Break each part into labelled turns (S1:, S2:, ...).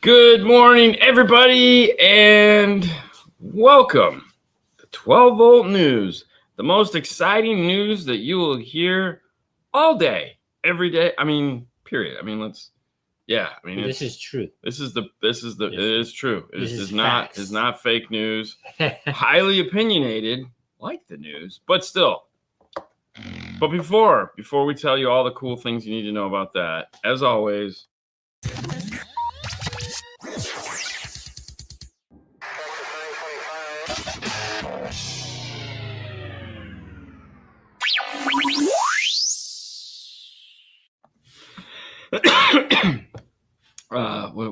S1: Good morning, everybody, and welcome to 12-Volt News, the most exciting news that you will hear all day, every day. I mean, period. I mean, this is
S2: true.
S1: It is true. It is not fake news. Highly opinionated, like the news, but still. But before we tell you all the cool things you need to know about that, as always,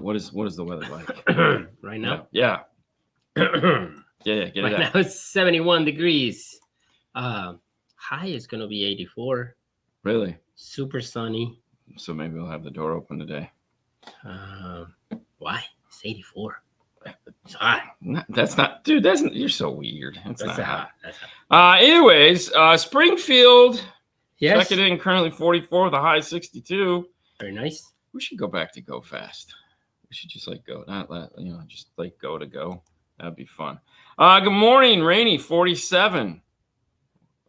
S1: what is the weather like
S2: right now?
S1: Yeah. Get it out.
S2: Now it's 71 degrees. High is going to be 84.
S1: Really?
S2: Super sunny.
S1: So maybe we'll have the door open today.
S2: Why? It's 84. It's hot.
S1: You're so weird. That's not hot. That's hot. Anyways, Springfield.
S2: Yes.
S1: Check it in. Currently 44 with a high 62.
S2: Very nice.
S1: We should go back to go fast. We should just go, just go to go. That'd be fun. Good morning, rainy 47.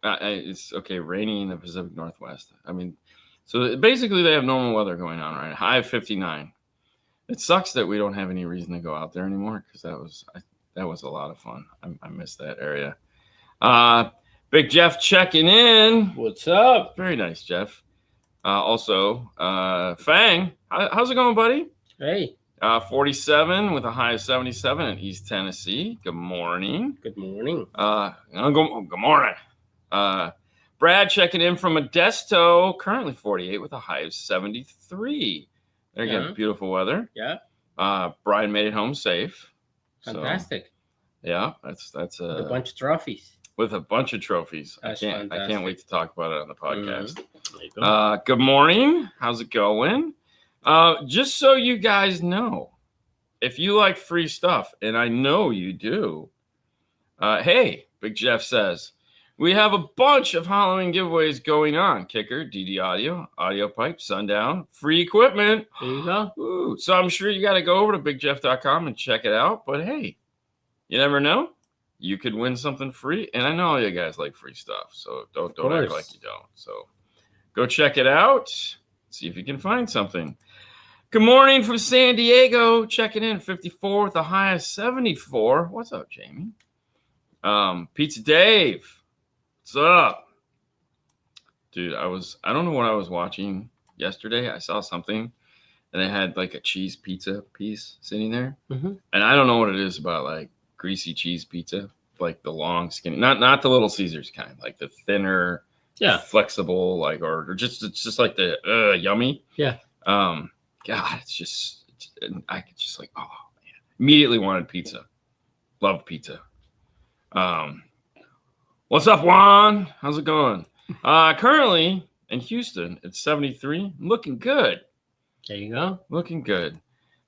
S1: It's okay, rainy in the Pacific Northwest. I mean, so basically they have normal weather going on, right? High of 59. It sucks that we don't have any reason to go out there anymore because that was a lot of fun. I miss that area. Big Jeff checking in.
S2: What's up?
S1: Very nice, Jeff. Also, Fang, how's it going, buddy?
S2: Hey.
S1: 47 with a high of 77 in East Tennessee. Good morning.
S2: Good morning.
S1: Good morning. Brad checking in from Modesto, currently 48 with a high of 73. There you go. Beautiful weather.
S2: Yeah.
S1: Brian made it home safe.
S2: Fantastic.
S1: So, yeah, that's
S2: a bunch of trophies.
S1: With a bunch of trophies.
S2: That's
S1: I can't wait to talk about it on the podcast.
S2: There you go.
S1: Good morning. How's it going? Just so you guys know, if you like free stuff, and I know you do, hey, Big Jeff says, we have a bunch of Halloween giveaways going on. Kicker, DD Audio, Audio Pipe, Sundown, free equipment.
S2: There you go.
S1: Ooh, so I'm sure you got to go over to bigjeff.com and check it out. But hey, you never know. You could win something free. And I know all you guys like free stuff. So don't act like you don't. So go check it out. See if you can find something. Good morning from San Diego. Checking in 54 with a high of 74. What's up, Jamie? Pizza Dave. What's up? Dude, I don't know what I was watching yesterday. I saw something and they had a cheese pizza piece sitting there.
S2: Mm-hmm.
S1: And I don't know what it is about greasy cheese pizza, the long skinny, not the Little Caesars kind, the thinner, flexible, or just it's just the yummy.
S2: Yeah.
S1: God, I could just oh man, immediately wanted pizza. Love pizza. What's up, Juan? How's it going? Currently in Houston, it's 73, looking good.
S2: There you go.
S1: Looking good.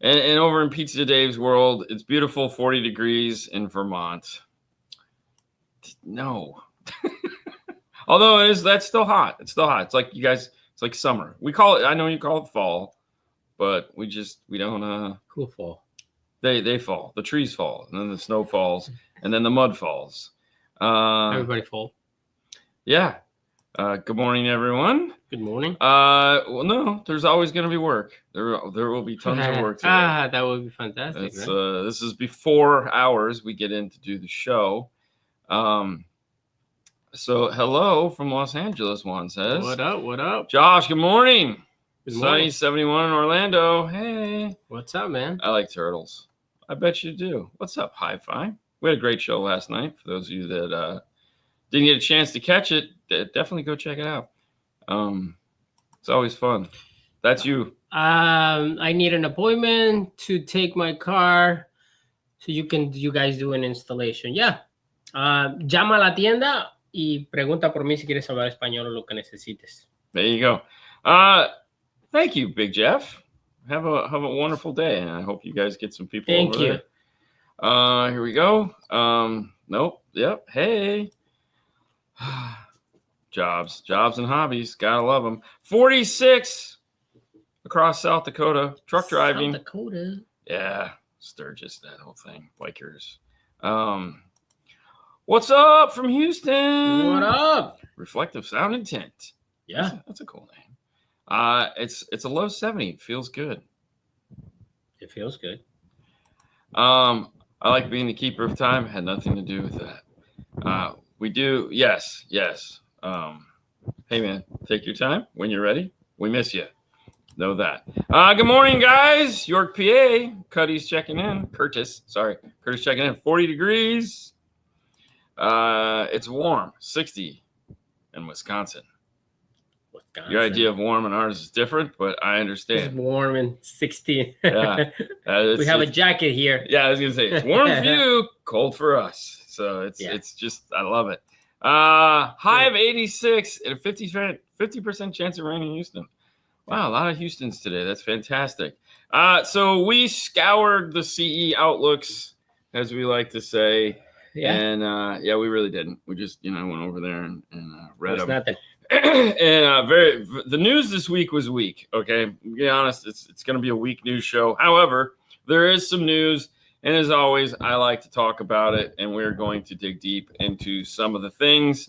S1: And over in Pizza Dave's world, it's beautiful, 40 degrees in Vermont. No. Although that's still hot. It's still hot. It's like you guys, it's like summer. I know you call it fall, but we don't.
S2: Cool fall.
S1: They fall. The trees fall, and then the snow falls, and then the mud falls.
S2: Everybody fall.
S1: Yeah. Good morning, everyone.
S2: Good morning.
S1: Well, no, there's always going to be work. There will be tons of work today.
S2: That would be fantastic. Right?
S1: This is before hours we get in to do the show. So hello from Los Angeles, Juan says.
S2: What up? What up?
S1: Josh, good morning.
S2: Good morning.
S1: Sunny 71 in Orlando. Hey.
S2: What's up, man?
S1: I like turtles. I bet you do. What's up, Hi-Fi? We had a great show last night. For those of you that didn't get a chance to catch it, definitely go check it out. It's always fun. That's you.
S2: I need an appointment to take my car so you guys do an installation. Yeah. Llama a la tienda y pregunta por mí si quieres hablar español o lo que necesites.
S1: There you go. Thank you, Big Jeff. Have a wonderful day, and I hope you guys get some people
S2: Thank
S1: over
S2: you.
S1: there. Here we go. Nope. Yep. Hey. Jobs and hobbies. Gotta love them. 46 across South Dakota. Truck driving.
S2: South Dakota.
S1: Yeah. Sturgis, that whole thing. Bikers. What's up from Houston?
S2: What up?
S1: Reflective Sound Intent.
S2: Yeah.
S1: That's a cool name. It's a low 70. Feels good.
S2: It feels good.
S1: I like being the keeper of time. Had nothing to do with that. We do. Yes. Hey man, take your time when you're ready. We miss you. Know that. Good morning, guys. York, PA. Cuddy's checking in. Curtis checking in. 40 degrees. It's warm. 60 in Wisconsin. Your idea of warm and ours is different, but I understand.
S2: It's warm and 60.
S1: Yeah.
S2: We have a jacket here.
S1: Yeah, I was gonna say it's warm for you, cold for us. So it's just I love it. High of 86 and a 50% chance of rain in Houston. Wow, a lot of Houstons today. That's fantastic. So we scoured the CE outlooks, as we like to say.
S2: Yeah.
S1: And we really didn't. We just went over there and read them.
S2: Nothing.
S1: And the news this week was weak. Okay, to be honest, it's going to be a weak news show. However, there is some news, and as always, I like to talk about it. And we're going to dig deep into some of the things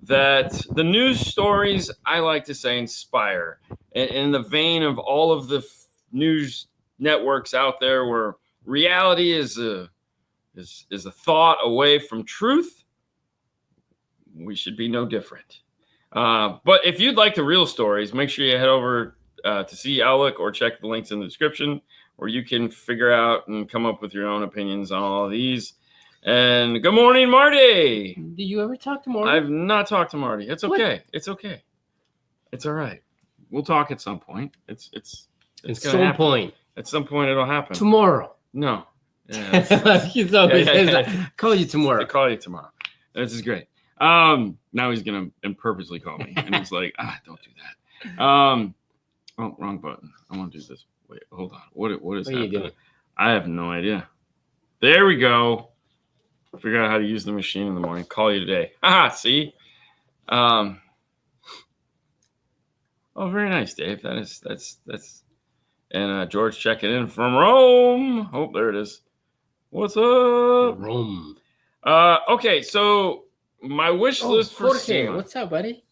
S1: that the news stories I like to say inspire. And in the vein of all of the news networks out there, where reality is a thought away from truth, we should be no different. But if you'd like the real stories, make sure you head over to CE Outlook or check the links in the description, where you can figure out and come up with your own opinions on all of these. And good morning, Marty.
S2: Do you ever talk to Marty?
S1: I've not talked to Marty. It's okay. What? It's okay. It's all right. We'll talk at some point. It's
S2: at some point.
S1: At some point, it'll happen.
S2: Tomorrow.
S1: No. Yeah,
S2: he's always says that. Call you tomorrow.
S1: I'll call you tomorrow. This is great. Now he's gonna purposely call me, and he's like, don't do that. Oh, wrong button. I want to do this. Wait, hold on. What is
S2: what
S1: happening?
S2: Are you doing?
S1: I have no idea. There we go. Figure out how to use the machine in the morning. Call you today. See. Oh, very nice, Dave. That's. And George checking in from Rome. Oh, there it is. What's up?
S2: Rome.
S1: Okay, so my wish list for
S2: Jorge,
S1: SEMA.
S2: what's up, buddy?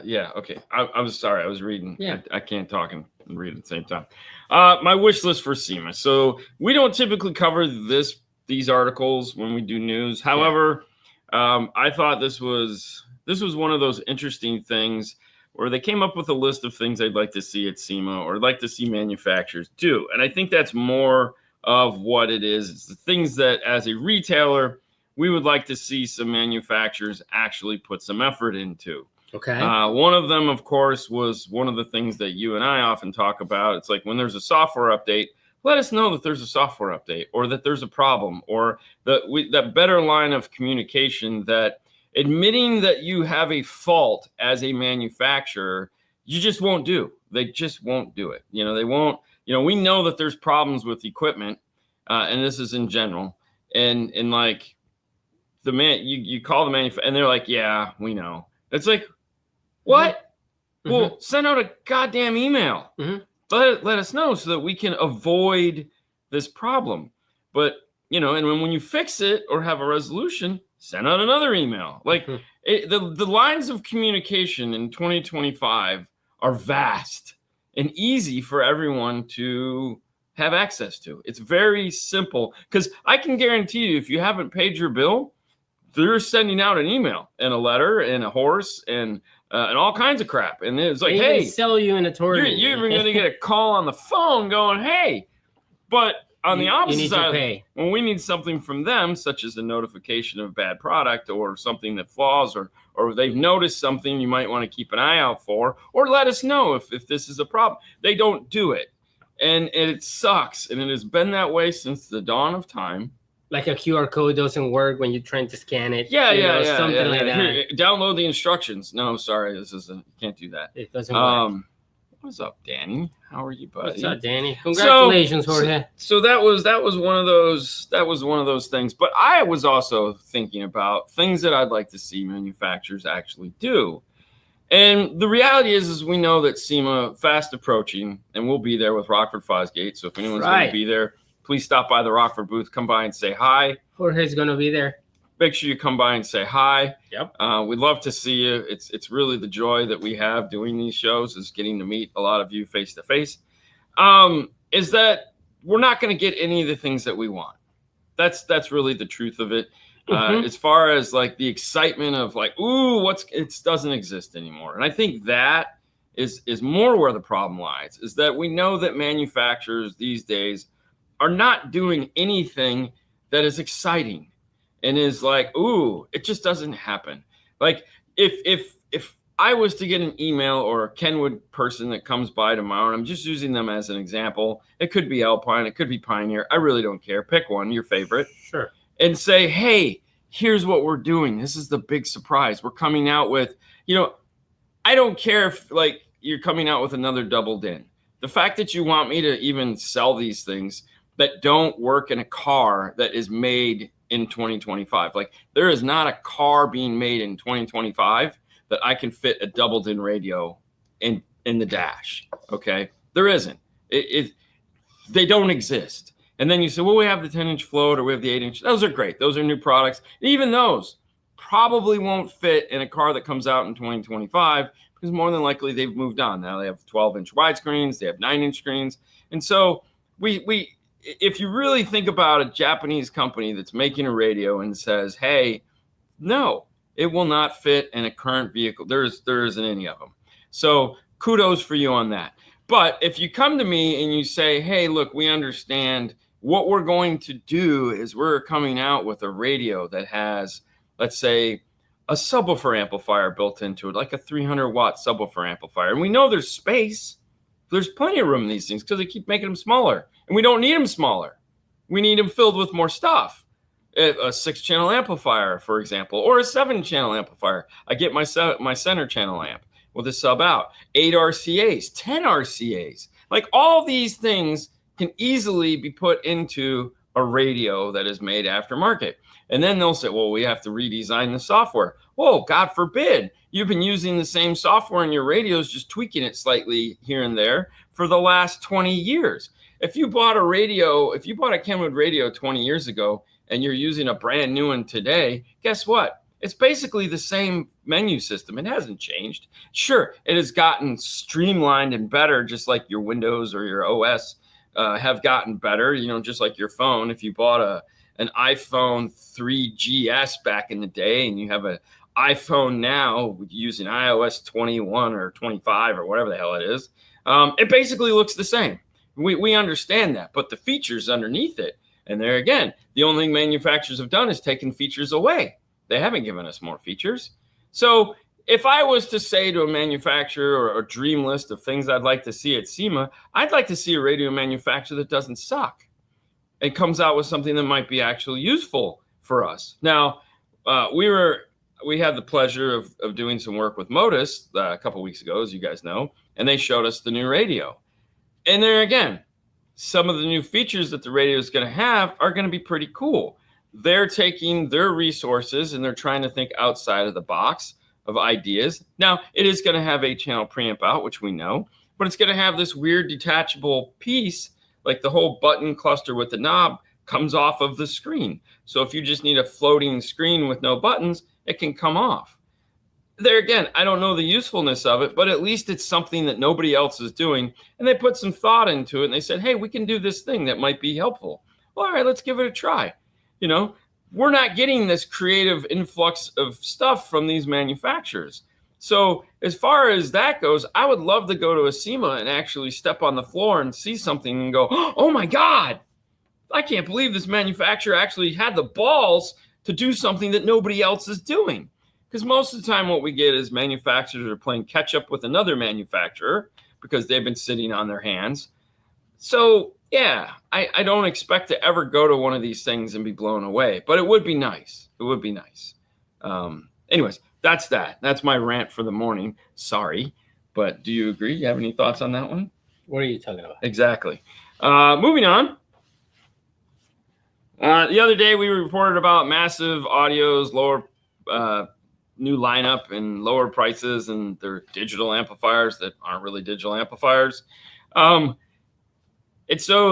S1: Yeah, okay. I was sorry. I was reading.
S2: Yeah.
S1: I can't talk and read at the same time. My wish list for SEMA. So we don't typically cover these articles when we do news. However, I thought this was one of those interesting things where they came up with a list of things they'd like to see at SEMA or like to see manufacturers do. And I think that's more of what it is. It's the things that as a retailer, we would like to see some manufacturers actually put some effort into.
S2: Okay.
S1: One of them, of course, was one of the things that you and I often talk about. It's like when there's a software update, let us know that there's a software update or that there's a problem or that better line of communication, that admitting that you have a fault as a manufacturer, you just won't do. They just won't do it. They won't. We know that there's problems with equipment, and this is in general. And like you call the manufacturer, and they're like, yeah, we know. It's like, what? Mm-hmm. Well, send out a goddamn email. Mm-hmm. Let us know so that we can avoid this problem. But and when you fix it or have a resolution, send out another email. Like the lines of communication in 2025 are vast and easy for everyone to have access to. It's very simple, because I can guarantee you, if you haven't paid your bill, they're sending out an email and a letter and a horse and all kinds of crap. And it's like, hey,
S2: sell you in a tournament.
S1: You're even going to get a call on the phone going, hey, but on the opposite side, when we need something from them, such as a notification of bad product or something that flaws or they've noticed something you might want to keep an eye out for, or let us know if this is a problem. They don't do it. And it sucks. And it has been that way since the dawn of time.
S2: Like a QR code doesn't work when you're trying to scan it.
S1: Something
S2: like that.
S1: Here, download the instructions. No, sorry, this isn't. You can't do that.
S2: It doesn't work.
S1: What's up, Danny? How are you, buddy?
S2: What's up, Danny? Congratulations, Jorge.
S1: So that was one of those things. But I was also thinking about things that I'd like to see manufacturers actually do. And the reality is we know that SEMA fast approaching, and we'll be there with Rockford Fosgate. So if anyone's going to be there, please stop by the Rockford booth. Come by and say hi.
S2: Jorge's going to be there.
S1: Make sure you come by and say hi.
S2: Yep.
S1: We'd love to see you. It's really the joy that we have doing these shows is getting to meet a lot of you face to face. Is that we're not going to get any of the things that we want. That's really the truth of it. As far as like the excitement of like, ooh, it doesn't exist anymore. And I think that is more where the problem lies, is that we know that manufacturers these days are not doing anything that is exciting and is like, ooh, it just doesn't happen. Like if I was to get an email or a Kenwood person that comes by tomorrow, and I'm just using them as an example, it could be Alpine, it could be Pioneer. I really don't care. Pick one, your favorite.
S2: Sure.
S1: And say, hey, here's what we're doing. This is the big surprise. We're coming out with, I don't care if like you're coming out with another double din. The fact that you want me to even sell these things that don't work in a car that is made in 2025. Like there is not a car being made in 2025 that I can fit a double din radio in the dash. Okay. There isn't. They don't exist. And then you say, well, we have the 10-inch float or we have the 8-inch. Those are great. Those are new products. Even those probably won't fit in a car that comes out in 2025 because more than likely they've moved on. Now they have 12-inch widescreens. They have 9-inch screens. And so if you really think about a Japanese company that's making a radio and says, hey, no, it will not fit in a current vehicle. There isn't any of them. So kudos for you on that. But if you come to me and you say, hey, look, we understand what we're going to do is we're coming out with a radio that has, let's say, a subwoofer amplifier built into it, like a 300-watt subwoofer amplifier. And we know there's space. There's plenty of room in these things because they keep making them smaller. And we don't need them smaller. We need them filled with more stuff. A 6-channel amplifier, for example, or a 7-channel amplifier. I get my center channel amp with a sub out. 8 RCAs, 10 RCAs. Like all these things can easily be put into a radio that is made aftermarket. And then they'll say, well, we have to redesign the software. Whoa, God forbid. You've been using the same software in your radios, just tweaking it slightly here and there for the last 20 years. If you bought a Kenwood radio 20 years ago and you're using a brand new one today, guess what? It's basically the same menu system. It hasn't changed. Sure, it has gotten streamlined and better, just like your Windows or your OS have gotten better, just like your phone. If you bought an iPhone 3GS back in the day and you have an iPhone now using iOS 21 or 25 or whatever the hell it is, it basically looks the same. We understand that, but the features underneath it, and there again, the only thing manufacturers have done is taken features away. They haven't given us more features. So if I was to say to a manufacturer or a dream list of things I'd like to see at SEMA, I'd like to see a radio manufacturer that doesn't suck. It comes out with something that might be actually useful for us. Now, we had the pleasure of doing some work with Modus a couple weeks ago, as you guys know, and they showed us the new radio. And there again, some of the new features that the radio is going to have are going to be pretty cool. They're taking their resources and they're trying to think outside of the box of ideas. Now, it is going to have 8-channel preamp out, which we know, but it's going to have this weird detachable piece, like the whole button cluster with the knob comes off of the screen. So if you just need a floating screen with no buttons, it can come off. There again, I don't know the usefulness of it, but at least it's something that nobody else is doing. And they put some thought into it and they said, hey, we can do this thing that might be helpful. Well, all right, let's give it a try. We're not getting this creative influx of stuff from these manufacturers. So as far as that goes, I would love to go to a SEMA and actually step on the floor and see something and go, oh my God, I can't believe this manufacturer actually had the balls to do something that nobody else is doing. because most of the time what we get is manufacturers are playing catch up with another manufacturer because they've been sitting on their hands. So yeah, I don't expect to ever go to one of these things and be blown away, but it would be nice. It would be nice. Anyways, that's that. That's my rant for the morning. Sorry, but do you agree? You have any thoughts on that one?
S2: What are you talking about?
S1: Exactly. Moving on. The other day we reported about Massive Audio's lower new lineup and lower prices and their digital amplifiers that aren't really digital amplifiers. So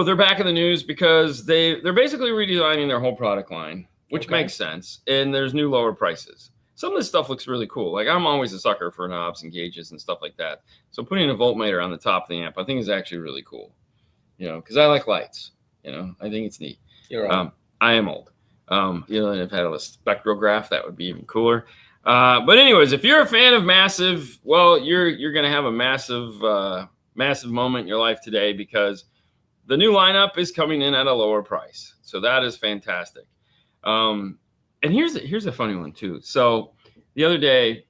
S1: they're back in the news because they're basically redesigning their whole product line, which makes sense. And there's new lower prices. Some of this stuff looks really cool. Like I'm always a sucker for knobs and gauges and stuff like that. So putting a voltmeter on the top of the amp, I think is actually really cool. Because I like lights. I think it's neat.
S2: You're old.
S1: I am old. And if I had a spectrograph, that would be even cooler. But anyways, if you're a fan of Massive, well, you're going to have a massive moment in your life today because the new lineup is coming in at a lower price. So that is fantastic. And here's a funny one too. So the other day,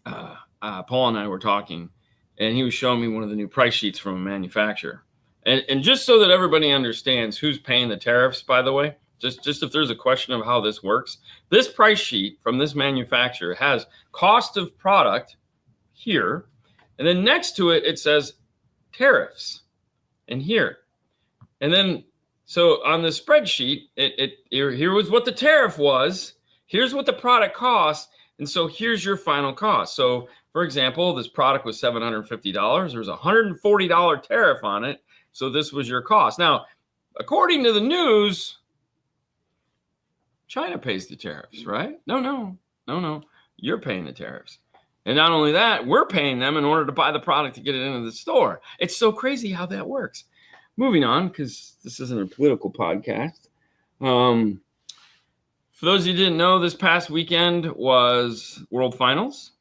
S1: Paul and I were talking, and he was showing me one of the new price sheets from a manufacturer. And just so that everybody understands who's paying the tariffs, by the way, just if there's a question of how this works, this price sheet from this manufacturer has cost of product here, and then next to it, it says tariffs in here. And then, so on the spreadsheet, here was what the tariff was, here's what the product costs, and so here's your final cost. So, for example, this product was $750. There's a $140 tariff on it. So this was your cost. Now, according to the news, China pays the tariffs, right? No. You're paying the tariffs. And not only that, we're paying them in order to buy the product to get it into the store. It's so crazy how that works. Moving on, because this isn't a political podcast. For those of you who didn't know, this past weekend was World Finals.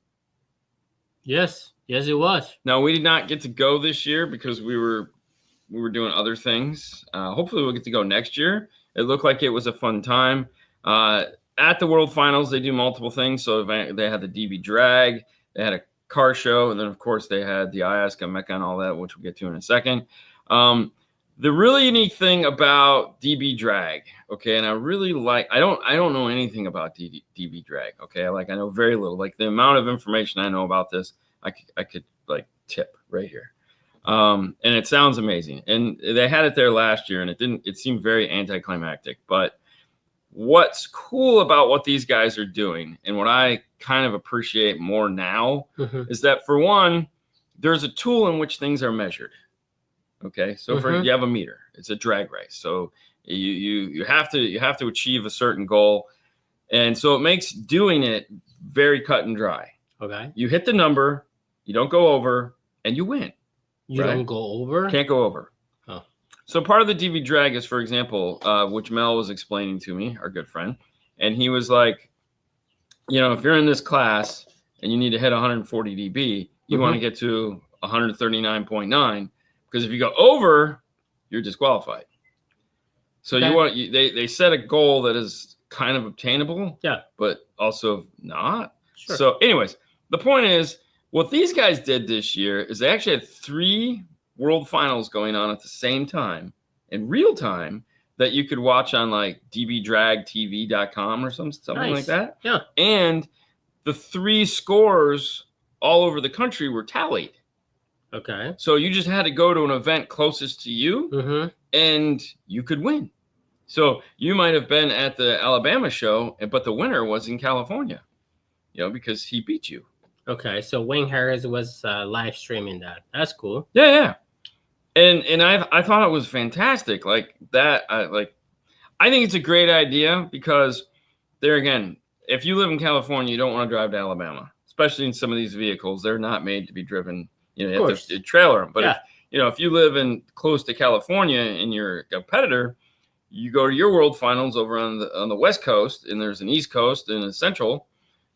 S2: Yes, it was.
S1: Now, we did not get to go this year because we were doing other things. Hopefully we'll get to go next year. It looked like it was a fun time. At the World Finals, they do multiple things. So they had the DB drag, they had a car show, and then of course they had the IASCA, Mecca, and all that, which we'll get to in a second. The really unique thing about DB drag, okay, and I really like, I don't know anything about DB drag, okay? I know very little. Like the amount of information I know about this, I could like tip right here. And it sounds amazing. And they had it there last year, and it seemed very anticlimactic. But what's cool about what these guys are doing, and what I kind of appreciate more now, is that for one, there's a tool in which things are measured. Okay, so you have a meter. It's a drag race. So you have to achieve a certain goal, and so it makes doing it very cut and dry.
S2: Okay,
S1: you hit the number, you don't go over, and you win.
S2: You don't go over?
S1: Can't go over.
S2: Oh.
S1: So part of the DB drag is, for example, which Mel was explaining to me, our good friend, and he was like, if you're in this class and you need to hit 140 dB, you want to get to 139.9, because if you go over, you're disqualified. So they set a goal that is kind of obtainable, but also not.
S2: Sure.
S1: So anyways, the point is, what these guys did this year is they actually had 3 World Finals going on at the same time in real time that you could watch on like dbdragtv.com or something like that.
S2: Yeah.
S1: And the 3 scores all over the country were tallied.
S2: Okay.
S1: So you just had to go to an event closest to you and you could win. So you might have been at the Alabama show, but the winner was in California, because he beat you.
S2: Okay, so Wayne Harris was live streaming that. That's cool.
S1: Yeah. And I thought it was fantastic. Like that, I think it's a great idea because there again, if you live in California, you don't want to drive to Alabama, especially in some of these vehicles. They're not made to be driven. You have to trailer them. But if you live in close to California and you're a competitor, you go to your World Finals over on the West Coast, and there's an East Coast and a Central,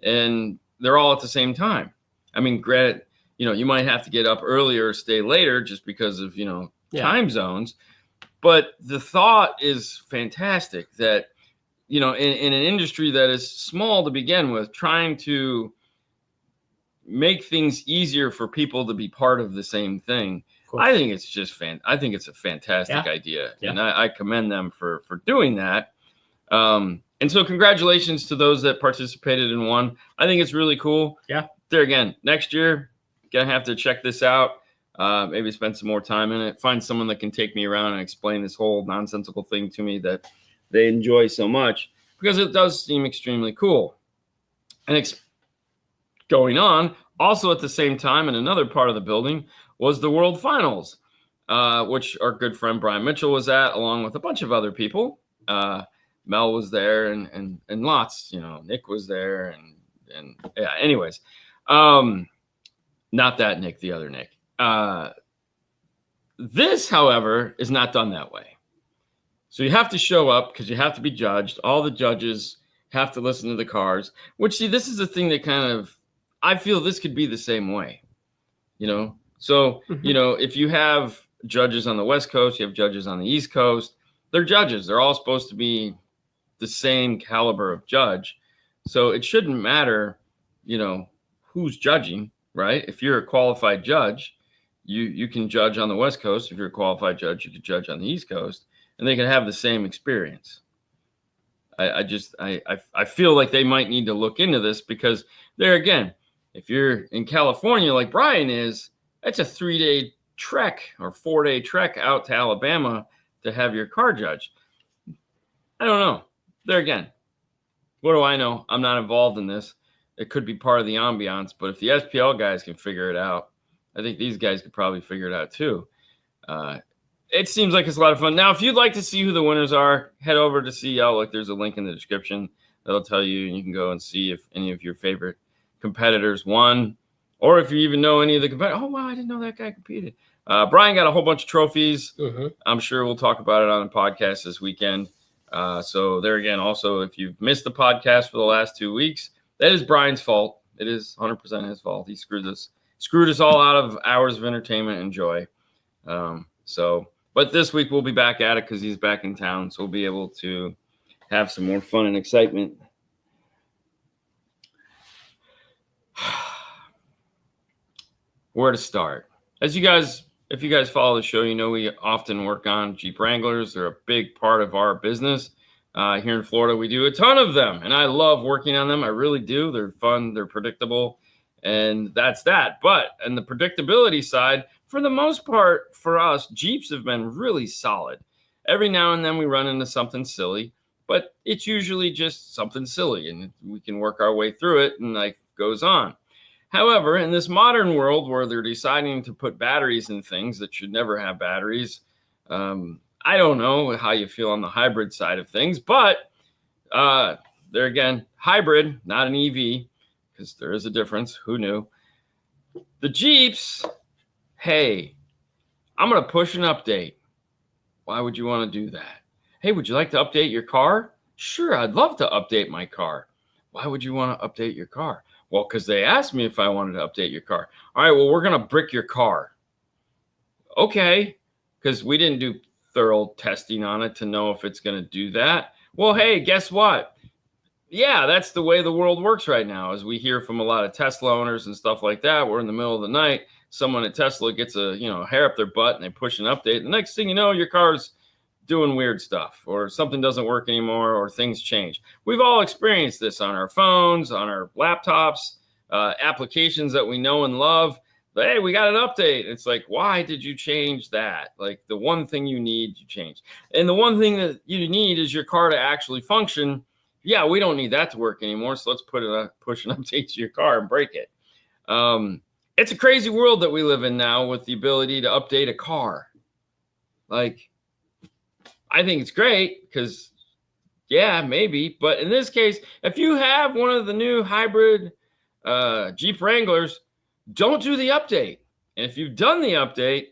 S1: and they're all at the same time. I mean, granted, you might have to get up earlier or stay later just because of, time zones. But the thought is fantastic that in an industry that is small to begin with, trying to make things easier for people to be part of the same thing. I think it's just I think it's a fantastic idea, and I commend them for doing that. And so congratulations to those that participated in one. I think it's really cool.
S2: Yeah.
S1: There again, next year, gonna have to check this out. Maybe spend some more time in it. Find someone that can take me around and explain this whole nonsensical thing to me that they enjoy so much, because it does seem extremely cool. And it's going on. Also at the same time, in another part of the building, was the World Finals, which our good friend Brian Mitchell was at, along with a bunch of other people. Mel was there, and lots, Nick was there, and yeah. Anyways, not that Nick, the other Nick. This, however, is not done that way. So you have to show up because you have to be judged. All the judges have to listen to the cars. Which, see, this is the thing that kind of, I feel this could be the same way. So if you have judges on the West Coast, you have judges on the East Coast. They're judges. They're all supposed to be the same caliber of judge. So it shouldn't matter, who's judging, right? If you're a qualified judge, you can judge on the West Coast. If you're a qualified judge, you can judge on the East Coast, and they can have the same experience. I feel like they might need to look into this, because there again, if you're in California like Brian is, that's a 3-day trek or 4-day trek out to Alabama to have your car judged. I don't know. There again, what do I know? I'm not involved in this. It could be part of the ambiance, but if the SPL guys can figure it out, I think these guys could probably figure it out too. It seems like it's a lot of fun. Now, if you'd like to see who the winners are, head over to CL. Look, there's a link in the description that'll tell you, and you can go and see if any of your favorite competitors won, or if you even know any of the competitors. Oh, wow, I didn't know that guy competed. Brian got a whole bunch of trophies. I'm sure we'll talk about it on the podcast this weekend. So there again, also, if you've missed the podcast for the last 2 weeks, that is Brian's fault. It is 100% his fault. He screwed us all out of hours of entertainment and joy. But this week we'll be back at it because he's back in town, so we'll be able to have some more fun and excitement. Where to start? If you guys follow the show, we often work on Jeep Wranglers. They're a big part of our business. Here in Florida, we do a ton of them, and I love working on them. I really do. They're fun. They're predictable, and that's that. But on the predictability side, for the most part, for us, Jeeps have been really solid. Every now and then we run into something silly, but it's usually just something silly, and we can work our way through it, and life goes on. However, in this modern world where they're deciding to put batteries in things that should never have batteries, I don't know how you feel on the hybrid side of things, but there again, hybrid, not an EV, because there is a difference. Who knew? The Jeeps, hey, I'm going to push an update. Why would you want to do that? Hey, would you like to update your car? Sure, I'd love to update my car. Why would you want to update your car? Well, because they asked me if I wanted to update your car. All right, well, we're going to brick your car. Okay, because we didn't do thorough testing on it to know if it's going to do that. Well, hey, guess what? Yeah, that's the way the world works right now. As we hear from a lot of Tesla owners and stuff like that, we're in the middle of the night. Someone at Tesla gets a hair up their butt and they push an update. The next thing you know, your car's doing weird stuff, or something doesn't work anymore, or things change. We've all experienced this on our phones, on our laptops, applications that we know and love. But, hey, we got an update. It's like, why did you change that? Like, the one thing you need, you change. And the one thing that you need is your car to actually function. Yeah, we don't need that to work anymore, so let's push an update to your car and break it. It's a crazy world that we live in now with the ability to update a car. Like, I think it's great because, yeah, maybe. But in this case, if you have one of the new hybrid Jeep Wranglers, don't do the update. And if you've done the update,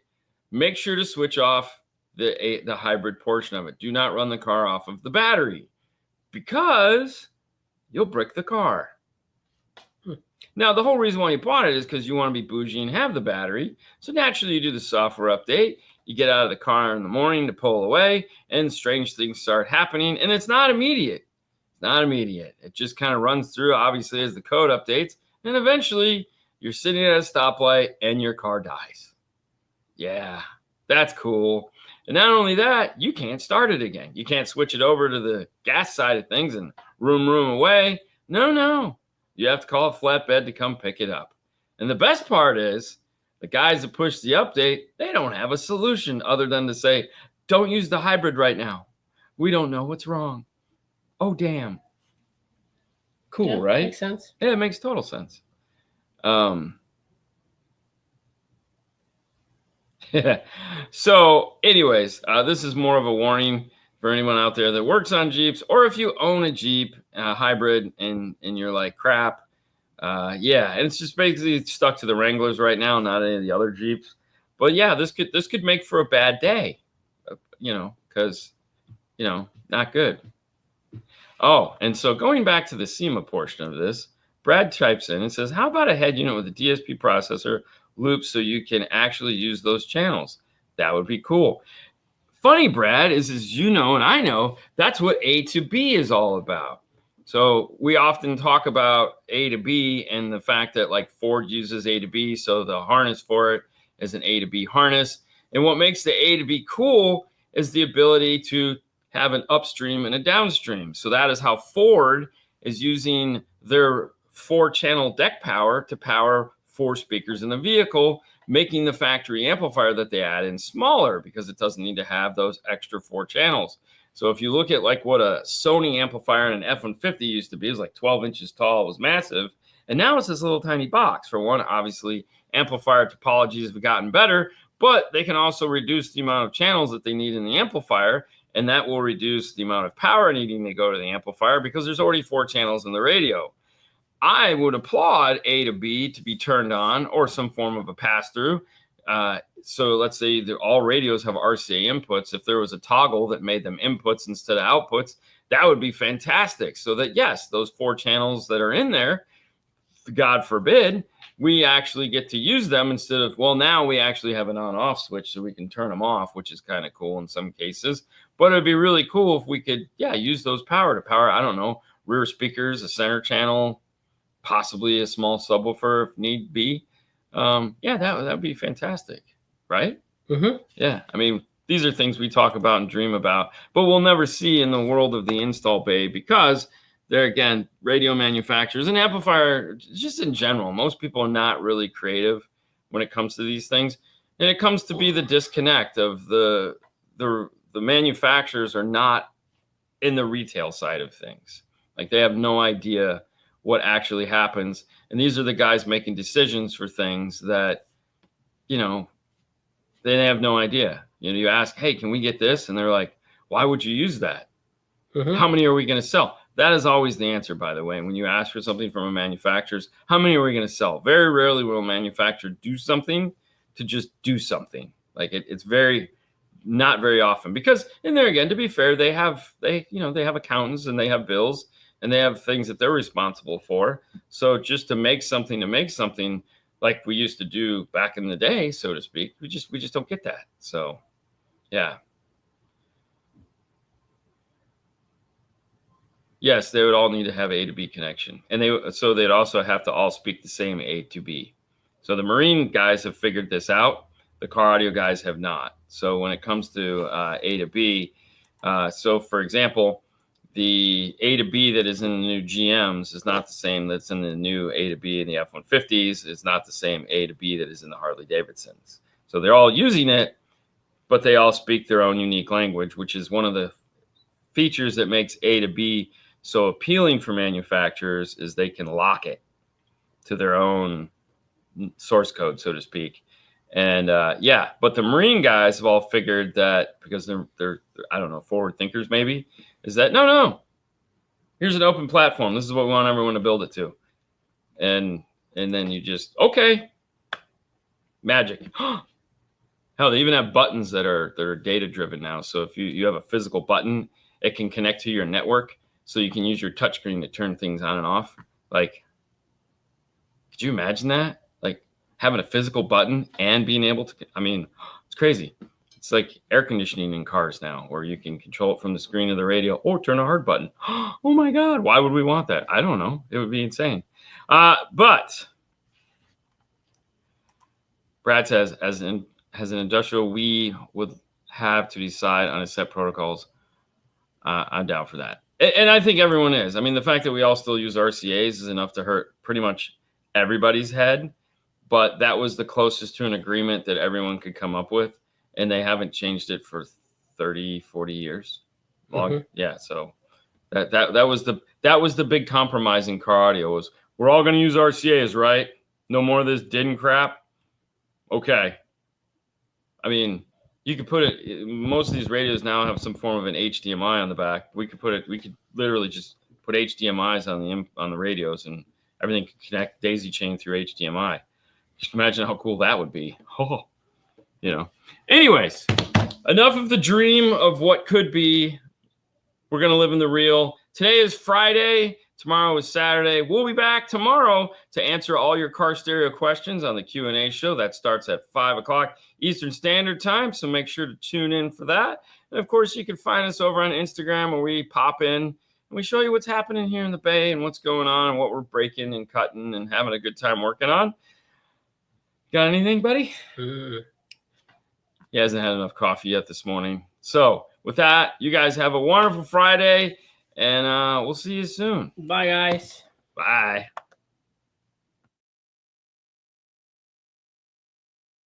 S1: make sure to switch off the hybrid portion of it. Do not run the car off of the battery because you'll brick the car. Now, the whole reason why you bought it is because you want to be bougie and have the battery. So naturally, you do the software update. You get out of the car in the morning to pull away, and strange things start happening. And it's not immediate. Not immediate. It just kind of runs through, obviously, as the code updates. And eventually, you're sitting at a stoplight and your car dies. Yeah, that's cool. And not only that, you can't start it again. You can't switch it over to the gas side of things and room away. No. You have to call a flatbed to come pick it up. And the best part is, the guys that push the update, they don't have a solution other than to say, don't use the hybrid right now. We don't know what's wrong. Oh, damn. Cool,
S2: yeah,
S1: right?
S2: Makes sense.
S1: Yeah, it makes total sense. So anyways, this is more of a warning for anyone out there that works on Jeeps, or if you own a Jeep hybrid and you're like, crap. Yeah, and it's just basically stuck to the Wranglers right now, not any of the other Jeeps. But yeah, this could make for a bad day, because, not good. Oh, and so going back to the SEMA portion of this, Brad types in and says, how about a head unit with a DSP processor loop so you can actually use those channels? That would be cool. Funny, Brad, is and I know, that's what A to B is all about. So we often talk about A to B and the fact that like Ford uses A to B, so the harness for it is an A to B harness. And what makes the A to B cool is the ability to have an upstream and a downstream. So that is how Ford is using their 4-channel deck power to power 4 speakers in the vehicle, making the factory amplifier that they add in smaller because it doesn't need to have those extra 4 channels. So if you look at like what a Sony amplifier in an F-150 used to be, it was like 12 inches tall, it was massive. And now it's this little tiny box. For one, obviously, amplifier topologies have gotten better, but they can also reduce the amount of channels that they need in the amplifier. And that will reduce the amount of power needing to go to the amplifier because there's already 4 channels in the radio. I would applaud A to B to be turned on or some form of a pass-through. So let's say that all radios have RCA inputs. If there was a toggle that made them inputs instead of outputs, that would be fantastic. So that, yes, those 4 channels that are in there, God forbid, we actually get to use them instead of, well, now we actually have an on-off switch so we can turn them off, which is kind of cool in some cases. But it'd be really cool if we could, use those power to power, I don't know, rear speakers, a center channel, possibly a small subwoofer if need be. That would be fantastic, right?
S2: Mm-hmm.
S1: Yeah, I mean, these are things we talk about and dream about, but we'll never see in the world of the install bay because they're, again, radio manufacturers and amplifier, just in general, most people are not really creative when it comes to these things. And it comes to be the disconnect of the manufacturers are not in the retail side of things. Like they have no idea what actually happens. And these are the guys making decisions for things that, they have no idea. You ask, hey, can we get this? And they're like, why would you use that? Mm-hmm. How many are we going to sell? That is always the answer, by the way. When you ask for something from a manufacturer, how many are we going to sell? Very rarely will a manufacturer do something to just do something. Like it's not very often, because in there, again, to be fair, they have accountants and they have bills and they have things that they're responsible for. So just to make something like we used to do back in the day, so to speak, we just don't get that. So, yeah. Yes, they would all need to have A to B connection. And they'd also have to all speak the same A to B. So the Marine guys have figured this out. The car audio guys have not. So when it comes to A to B, so for example, the A to B that is in the new GMs is not the same that's in the new A to B in the F-150s. It's not the same A to B that is in the Harley Davidsons. So they're all using it, but they all speak their own unique language, which is one of the features that makes A to B so appealing for manufacturers, is they can lock it to their own source code, so to speak. And but the Marine guys have all figured that, because they're I don't know, forward thinkers maybe, is that no, here's an open platform. This is what we want everyone to build it to. And then you just, okay, magic. Hell, they even have buttons that are data driven now. So if you have a physical button, it can connect to your network, so you can use your touchscreen to turn things on and off. Like, could you imagine that? Like having a physical button and being able to, I mean, it's crazy. It's like air conditioning in cars now, where you can control it from the screen of the radio or turn a hard button. Oh my God, why would we want that? I don't know. It would be insane. But Brad says, as an industrial, we would have to decide on a set protocols. I'm down for that. And I think everyone is. I mean, the fact that we all still use RCAs is enough to hurt pretty much everybody's head. But that was the closest to an agreement that everyone could come up with. And they haven't changed it for 30, 40 years. Yeah, so that was the big compromise in car audio was we're all going to use RCAs, right? No more of this DIN crap. Okay. I mean, you could put it. Most of these radios now have some form of an HDMI on the back. We could literally just put HDMIs on the radios, and everything could connect daisy chain through HDMI. Just imagine how cool that would be. Oh, you know. Anyways, enough of the dream of what could be. We're going to live in the real. Today is Friday. Tomorrow is Saturday. We'll be back tomorrow to answer all your car stereo questions on the Q&A show. That starts at 5 o'clock Eastern Standard Time, so make sure to tune in for that. And, of course, you can find us over on Instagram where we pop in and we show you what's happening here in the Bay and what's going on and what we're breaking and cutting and having a good time working on. Got anything, buddy? He hasn't had enough coffee yet this morning. So with that, you guys have a wonderful Friday, and we'll see you soon.
S2: Bye, guys.
S1: Bye.